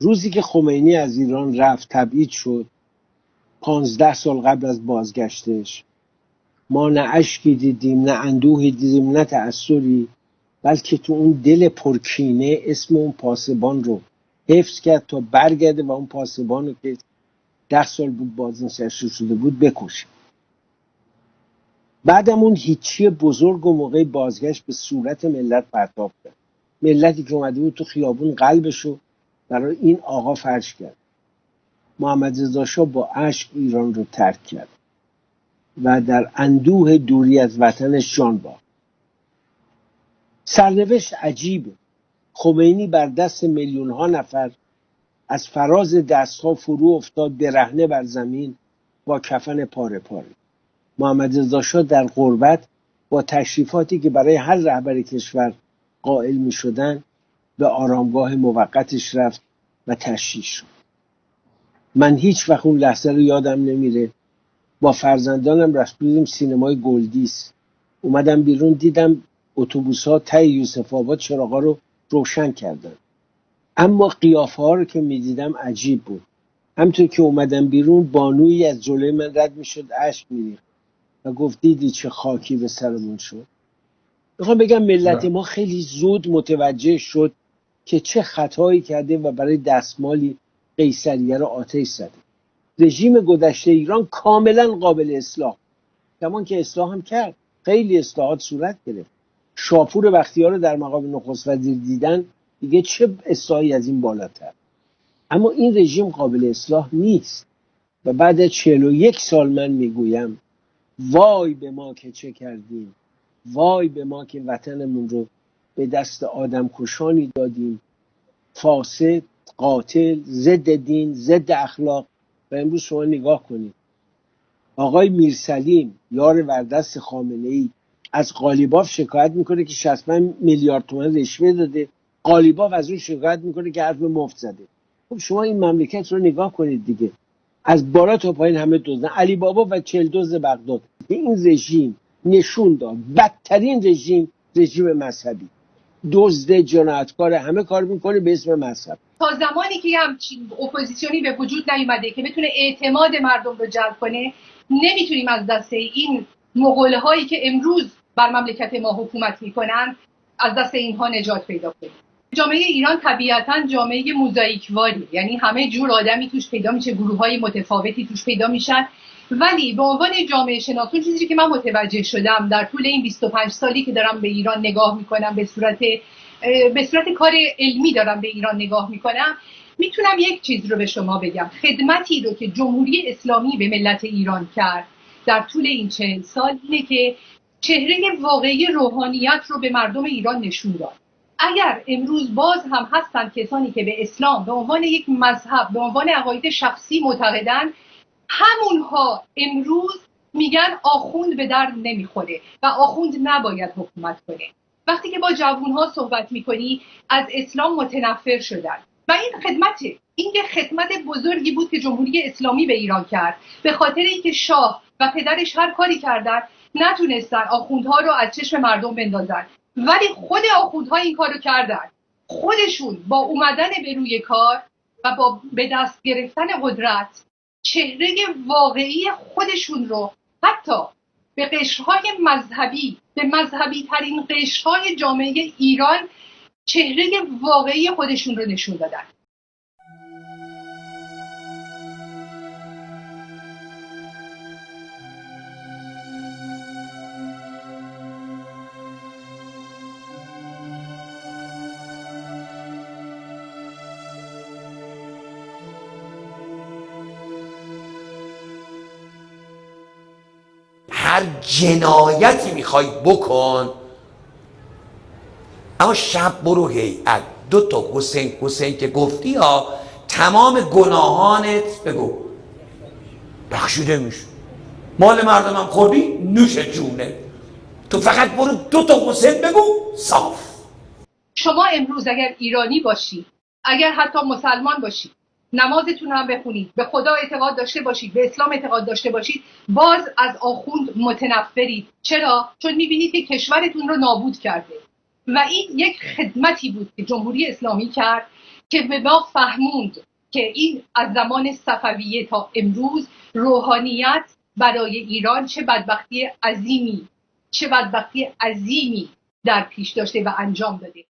روزی که خمینی از ایران رفت تبعید شد 15 سال قبل از بازگشتش، ما نه اشکی دیدیم، نه اندوهی دیدیم، نه تأثری، بلکه تو اون دل پرکینه اسم اون پاسبان رو حفظ کرد تا برگرده و اون پاسبان رو که 10 سال بود بازنشسته شده بود بکشه. بعدم اون هیچی بزرگ و موقع بازگشت به صورت ملت پرتاب کرد. ملتی که اومده بود تو خیابون قلبشو برای این آقا فرش کرد. محمد رضا شاه با اشک ایران رو ترک کرد و در اندوه دوری از وطنش جان باخت. سرنوشت عجیبه. خمینی بر دست میلیون ها نفر از فراز دستها فرو افتاد برهنه بر زمین با کفن پاره پاره. محمد رضا شاه در غربت با تشریفاتی که برای هر رهبر کشور قائل می شدن به آرامگاه موقتش رفت و تشییع شد. من هیچ وقت اون لحظه رو یادم نمیره. با فرزندانم رفتیم سینمای گلدیس. اومدم بیرون دیدم اتوبوس‌ها ته یوسف آباد چراغا رو روشن کردن. اما قیافه ها رو که میدیدم عجیب بود. همطور که اومدم بیرون بانویی از جلوی من رد میشد، اشک میریخت و گفت دیدی چه خاکی به سرمون شد. میخوام بگم ملت ما خیلی زود متوجه شد که چه خطایی کرده و برای دستمالی قیصریه رو آتش زده. رژیم گذشته ایران کاملا قابل اصلاح، کمان که اصلاح هم کرد. خیلی اصلاحات صورت گرفت. شاپور بختیار رو در مقام نخست وزیر دیدن، دیگه چه اصلاحی از این بالاتر. اما این رژیم قابل اصلاح نیست و بعد از 41 سال من میگویم وای به ما که چه کردیم، وای به ما که وطنمون رو به دست آدم کشانی دادیم، فاسد، قاتل، ضد دین، ضد اخلاق. و امروز شما نگاه کنید آقای میرسلیم یار وردست خامنه ای از قالیباف شکایت میکنه که 65 میلیارد تومان رشوه داده، قالیباف از اون شکایت میکنه که حرف مفت زده. خب شما این مملکت رو نگاه کنید دیگه، از بالا تا پایین همه دزدن. علی بابا و 40 دزد بغداد. این رژیم نشون داد بدترین رژیم مذهبی، دزد، جنایتکار، همه کار میکنه به اسم مذهب. تا زمانی که همچین اپوزیسیونی به وجود نیومده که بتونه اعتماد مردم رو جلب کنه، نمیتونیم از دست این مغوله هایی که امروز بر مملکت ما حکومت میکنن از دست اینها نجات پیدا کنیم. جامعه ایران طبیعتاً جامعه موزاییکواری، یعنی همه جور آدمی توش پیدا میشه، گروه‌های متفاوتی توش پیدا میشن، ولی به عنوان جامعه شناسون چیزی که من متوجه شدم در طول این 25 سالی که دارم به ایران نگاه میکنم، به صورت کار علمی دارم به ایران نگاه میکنم، میتونم یک چیز رو به شما بگم. خدمتی رو که جمهوری اسلامی به ملت ایران کرد در طول این 40 سال اینه که چهره واقعی روحانیت رو به مردم ایران نشون داد. اگر امروز باز هم هستن کسانی که به اسلام به عنوان یک مذهب، به عنوان عقاید شخصی معتقدن، همونها امروز میگن آخوند به درد نمیخوره و آخوند نباید حکومت کنه. وقتی که با جوانها صحبت میکنی از اسلام متنفر شدن و این خدمته. این که خدمت بزرگی بود که جمهوری اسلامی به ایران کرد، به خاطر اینکه شاه و پدرش هر کاری کردن نتونستن آخوندها رو از چشم مردم بندازن، ولی خود آخوندها این کارو کردن. خودشون با اومدن به روی کار و با به دست گرفتن قدرت چهره واقعی خودشون رو حتی به قشرهای مذهبی، به مذهبی ترین قشرهای جامعه ایران چهره واقعی خودشون رو نشون دادن. هر جنایتی میخوای بکن، اما شب برو هیئت 2 تا حسین که گفتی ها، تمام گناهانت بگو بخشیده میشه. مال مردمم خوردی نوش جونه، تو فقط برو 2 تا حسین بگو صاف. شما امروز اگر ایرانی باشید، اگر حتی مسلمان باشید، نمازتون هم بخونید، به خدا اعتقاد داشته باشید، به اسلام اعتقاد داشته باشید، باز از آخوند متنفرید. چرا؟ چون میبینید که کشورتون رو نابود کرده و این یک خدمتی بود که جمهوری اسلامی کرد که به ما فهموند که این از زمان صفویه تا امروز روحانیت برای ایران چه بدبختی عظیمی در پیش داشته و انجام داده.